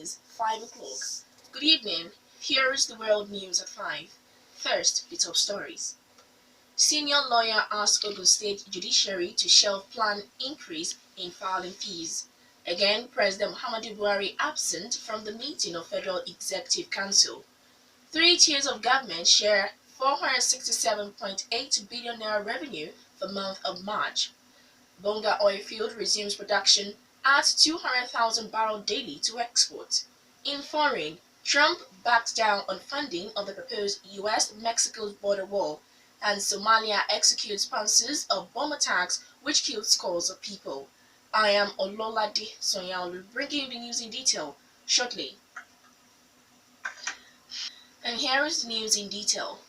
is 5 o'clock. Good evening. Here is the world news at 5. First, the top stories. Senior lawyer asks Ogun State Judiciary to shelve plan increase in filing fees. Again, President Muhammadu Buhari absent from the meeting of Federal Executive Council. 3 tiers of government share 467.8 billion naira revenue for month of March. Bonga oil field resumes production, adds 200,000 barrels daily to export. In foreign, Trump backs down on funding of the proposed U.S.-Mexico border wall, and Somalia executes sponsors of bomb attacks which killed scores of people. I am Ololade Sanyaolu, bringing you the news in detail shortly. And here is the news in detail.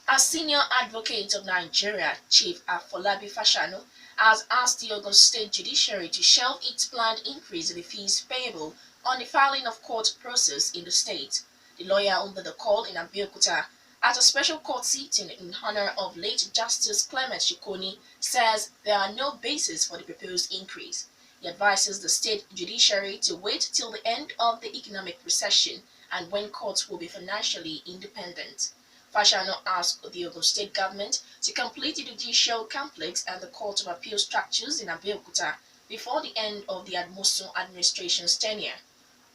As senior advocate of Nigeria, Chief Afolabi Fashanu has asked the Ogun State Judiciary to shelve its planned increase in the fees payable on the filing of court process in the state. The lawyer under the call in Abeokuta at a special court sitting in honor of late Justice Clement Shikoni says there are no basis for the proposed increase. He advises the state judiciary to wait till the end of the economic recession and when courts will be financially independent. Fashanu asked the Ogun State government to complete the judicial complex and the Court of Appeal structures in Abeokuta before the end of the Admosun administration's tenure.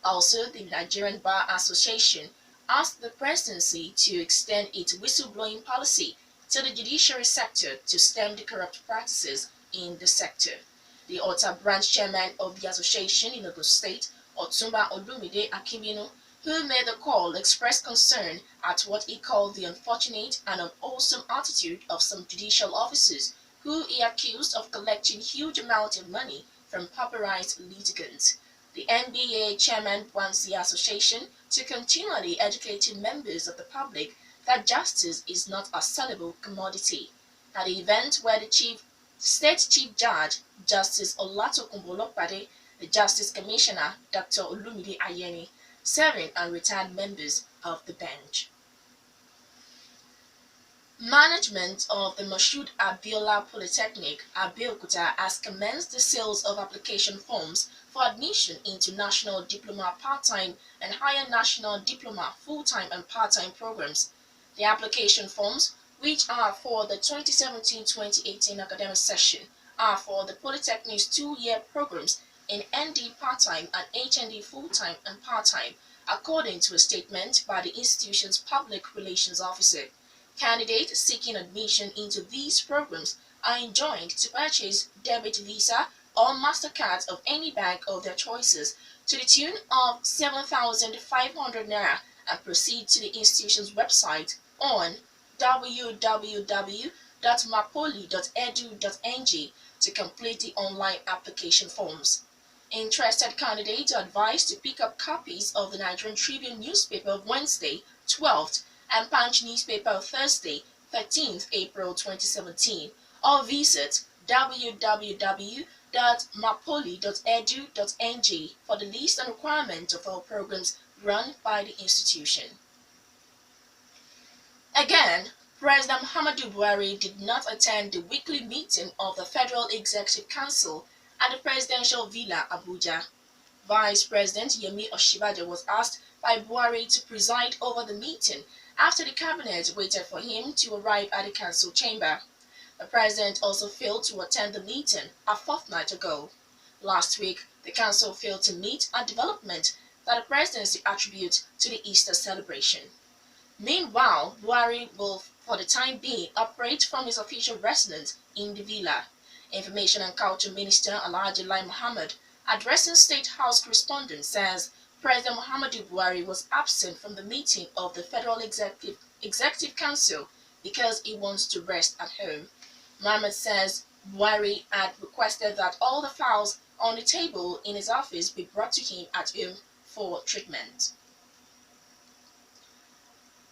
Also, the Nigerian Bar Association asked the presidency to extend its whistleblowing policy to the judiciary sector to stem the corrupt practices in the sector. The Ota branch chairman of the association in Ogun State, Otumba Olumide Akiminu, who made the call, expressed concern at what he called the unfortunate and unwholesome attitude of some judicial officers who he accused of collecting huge amounts of money from pauperized litigants. The NBA chairman wants the association to continually educate members of the public that justice is not a sellable commodity. At the event where the State Chief Judge, Justice Olatokunbo, the Justice Commissioner, Dr. Olumide Ayeni, serving and retired members of the bench. Management of the Moshood Abiola Polytechnic, Abeokuta, has commenced the sales of application forms for admission into National Diploma Part-Time and Higher National Diploma Full-Time and Part-Time programs. The application forms, which are for the 2017-2018 academic session, are for the Polytechnic's 2-year programs in ND part-time and HND full-time and part-time, according to a statement by the institution's public relations officer. Candidates seeking admission into these programs are enjoined to purchase debit Visa or MasterCard of any bank of their choices to the tune of 7,500 naira and proceed to the institution's website on www.mapoli.edu.ng to complete the online application forms. Interested candidates are advised to pick up copies of the Nigerian Tribune newspaper of Wednesday, 12th, and Punch newspaper of Thursday, 13th April 2017, or visit www.mapoli.edu.ng for the list and requirements of all programs run by the institution. Again, President Muhammadu Buhari did not attend the weekly meeting of the Federal Executive Council at the Presidential Villa, Abuja. Vice President Yemi Osinbajo was asked by Buhari to preside over the meeting after the cabinet waited for him to arrive at the council chamber. The president also failed to attend the meeting a fortnight ago. Last week, the council failed to meet a development that the presidency attributes to the Easter celebration. Meanwhile, Buhari will, for the time being, operate from his official residence in the villa. Information and Culture Minister Alhaji Lai Mohammed, addressing State House correspondents, says President Muhammadu Buhari was absent from the meeting of the Federal Executive Council because he wants to rest at home. Mohammed says Buhari had requested that all the files on the table in his office be brought to him at home for treatment.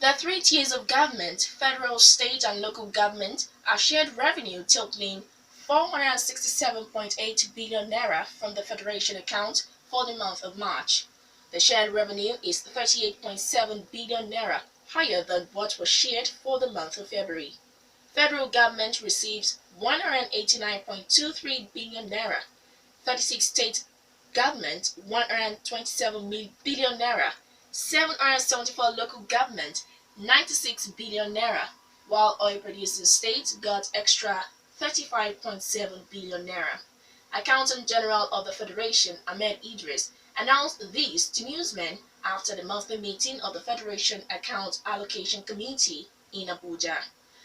The 3 tiers of government, federal, state, and local government, are shared revenue totaling 467.8 billion naira from the Federation account for the month of March. The shared revenue is 38.7 billion naira, higher than what was shared for the month of February. Federal government receives 189.23 billion naira. 36 state government 127 billion naira, 774 local government 96 billion naira, while oil producing states got extra 35.7 billion naira. Accountant General of the Federation, Ahmed Idris, announced this to newsmen after the monthly meeting of the Federation Account Allocation Committee in Abuja.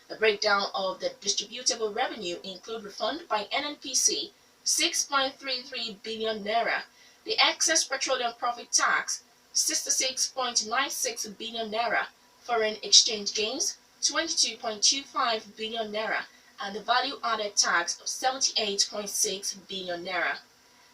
The breakdown of the distributable revenue include refund by NNPC 6.33 billion naira, the excess petroleum profit tax 66.96 billion naira, foreign exchange gains 22.25 billion naira, and the value added tax of 78.6 billion naira.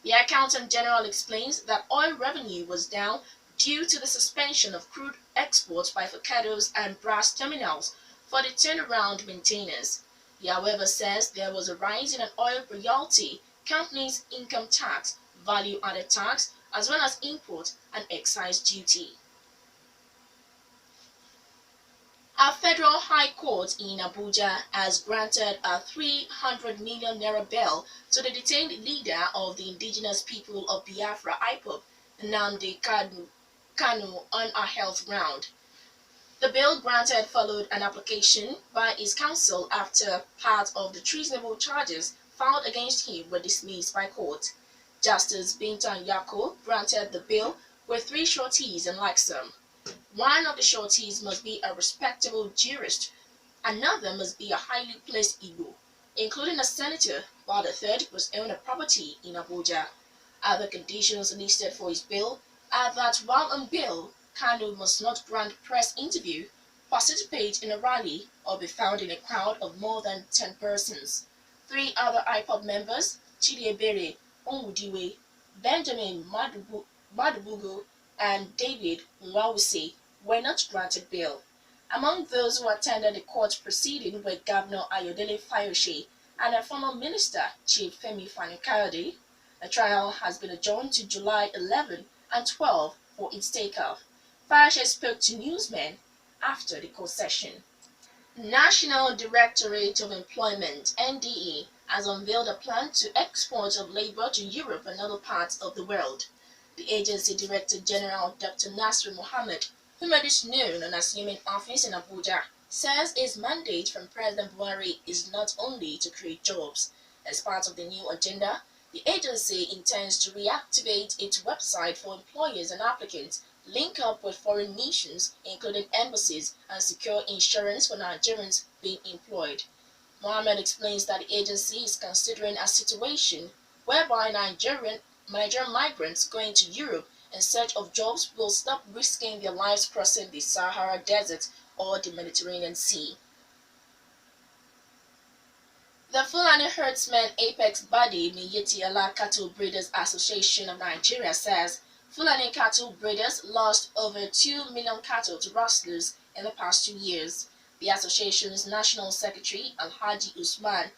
The Accountant General explains that oil revenue was down due to the suspension of crude exports by Focados and brass terminals for the turnaround maintenance. He, however, says there was a rise in an oil royalty, companies' income tax, value-added tax, as well as import and excise duty. A federal high court in Abuja has granted a 300 million naira bail to the detained leader of the indigenous people of Biafra IPOB, Nnamdi Kanu, on a health ground. The bail granted followed an application by his counsel after part of the treasonable charges filed against him were dismissed by court. Justice Bintan Yako granted the bail with three sureties and like some. One of the sureties must be a respectable jurist, another must be a highly placed Igbo, including a senator, while the third must own a property in Abuja. Other conditions listed for his bail are that while on bail, Kanu must not grant press interview, participate in a rally, or be found in a crowd of more than 10 persons. Three other IPOB members, Chidiebere Onwudiwe, Benjamin Madubugo, and David Nwawuse, were not granted bail. Among those who attended the court proceeding were Governor Ayodele Fayose and a former minister, Chief Femi Fani-Kayode. The trial has been adjourned to July 11 and 12 for its takeoff. Fayose spoke to newsmen after the court session. National Directorate of Employment (NDE) has unveiled a plan to export of labor to Europe and other parts of the world. The agency Director General Dr. Nasir Mohammed, who made it known on assuming office in Abuja, says his mandate from President Buhari is not only to create jobs. As part of the new agenda, the agency intends to reactivate its website for employers and applicants, link up with foreign nations, including embassies, and secure insurance for Nigerians being employed. Mohammed explains that the agency is considering a situation whereby Nigerian migrants going to Europe in search of jobs will stop risking their lives crossing the Sahara Desert or the Mediterranean Sea. The Fulani Herdsmen Apex Body Miyetti Allah Cattle Breeders Association of Nigeria says Fulani cattle breeders lost over 2 million cattle to rustlers in the past 2 years. The association's national secretary, Alhaji Usman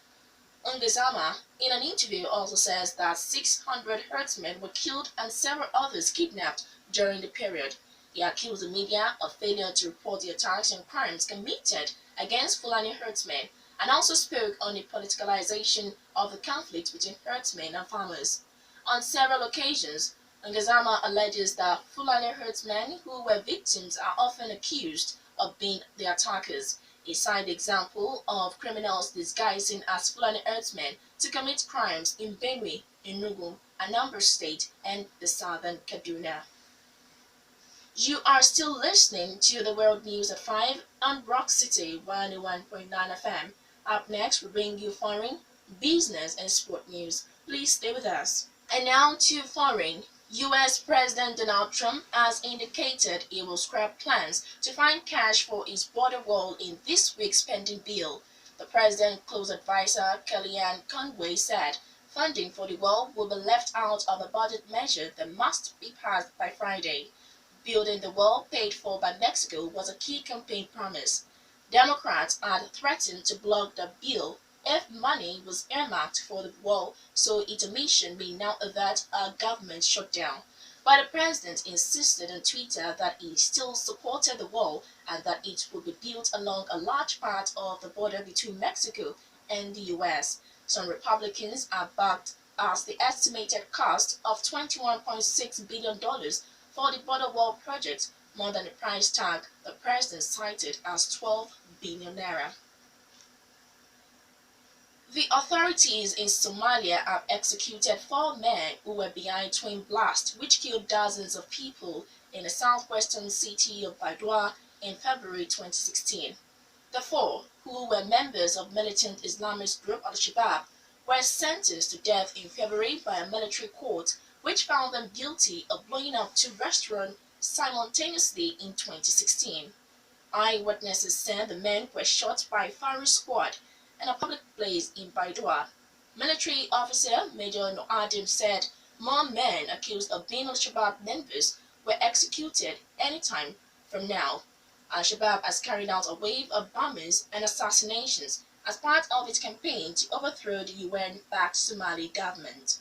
Ngazama, in an interview also says that 600 herdsmen were killed and several others kidnapped during the period. He accused the media of failure to report the attacks and crimes committed against Fulani herdsmen and also spoke on the politicalization of the conflict between herdsmen and farmers. On several occasions, Ngazama alleges that Fulani herdsmen who were victims are often accused of being the attackers. He cited the example of criminals disguising as Fulani herdsmen to commit crimes in Benue, Enugu, Anambra State, and the southern Kaduna. You are still listening to the World News at 5 on Rock City 101.9 FM. Up next, we bring you foreign, business, and sport news. Please stay with us. And now to foreign. U.S. President Donald Trump has indicated he will scrap plans to find cash for his border wall in this week's pending bill. The president's close advisor, Kellyanne Conway, said funding for the wall will be left out of a budget measure that must be passed by Friday. Building the wall paid for by Mexico was a key campaign promise. Democrats had threatened to block the bill if money was earmarked for the wall, so its mission may now avert a government shutdown. But the president insisted on Twitter that he still supported the wall and that it would be built along a large part of the border between Mexico and the U.S. Some Republicans have backed as the estimated cost of $21.6 billion for the border wall project, more than the price tag the president cited as 12 billion naira. The authorities in Somalia have executed 4 men who were behind twin blasts which killed dozens of people in the southwestern city of Baidoa in February 2016. The four, who were members of militant Islamist group Al-Shabaab, were sentenced to death in February by a military court which found them guilty of blowing up 2 restaurants simultaneously in 2016. Eyewitnesses said the men were shot by a firing squad in a public place in Baidoa. Military officer Major Noadim said more men accused of being Al-Shabaab members were executed any time from now. Al-Shabaab has carried out a wave of bombings and assassinations as part of its campaign to overthrow the UN-backed Somali government.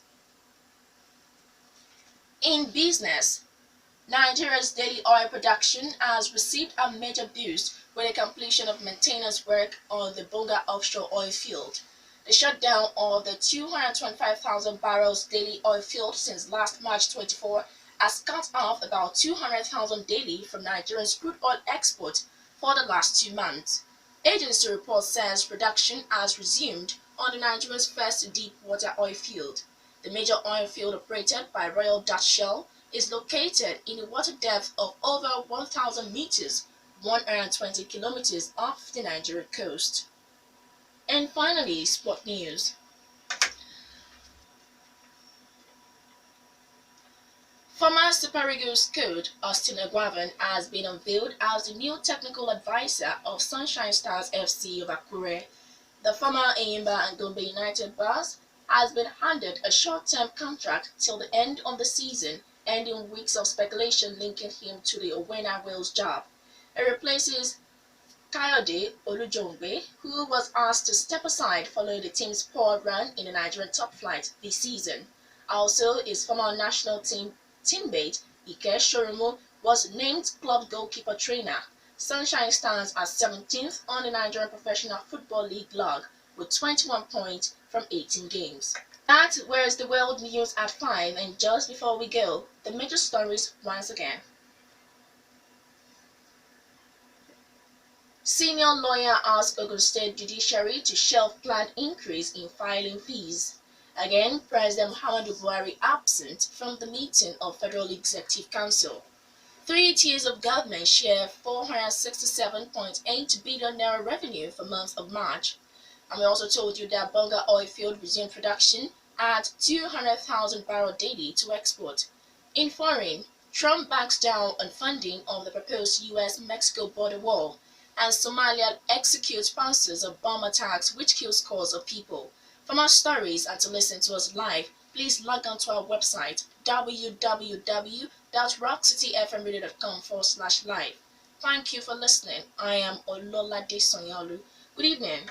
In business, Nigeria's daily oil production has received a major boost with the completion of maintenance work on the Bonga offshore oil field. The shutdown of the 225,000 barrels daily oil field since last March 24 has cut off about 200,000 daily from Nigeria's crude oil export for the last 2 months. Agency report says production has resumed on the Nigeria's first deep-water oil field. The major oil field operated by Royal Dutch Shell is located in a water depth of over 1,000 meters, 120 kilometers off the Nigerian coast. And finally, sport news. Former Super Eagles coach Austin Eguavoen has been unveiled as the new technical advisor of Sunshine Stars FC of Akure. The former Enyimba and Gombe United boss has been handed a short-term contract till the end of the season, ending weeks of speculation linking him to the Owena Wales job. It replaces Kayode Olujongbe, who was asked to step aside following the team's poor run in the Nigerian top flight this season. Also, his former national teammate Ike Shorimu was named club goalkeeper trainer. Sunshine stands at 17th on the Nigerian Professional Football League log with 21 points from 18 games. That was the world news at 5, and just before we go, the major stories once again. Senior lawyer asks Ogun State Judiciary to shelve planned increase in filing fees. Again, President Muhammadu Buhari absent from the meeting of Federal Executive Council. 3 tiers of government share 467.8 billion naira revenue for month of March. And we also told you that Bonga oil field resumed production at 200,000 barrels daily to export. In foreign, Trump backs down on funding of the proposed US-Mexico border wall, and Somalia executes sponsors of bomb attacks which kill scores of people. For more stories and to listen to us live, please log on to our website www.rockcityfmradio.com/live. Thank you for listening. I am Ololade Sanyaolu. Good evening.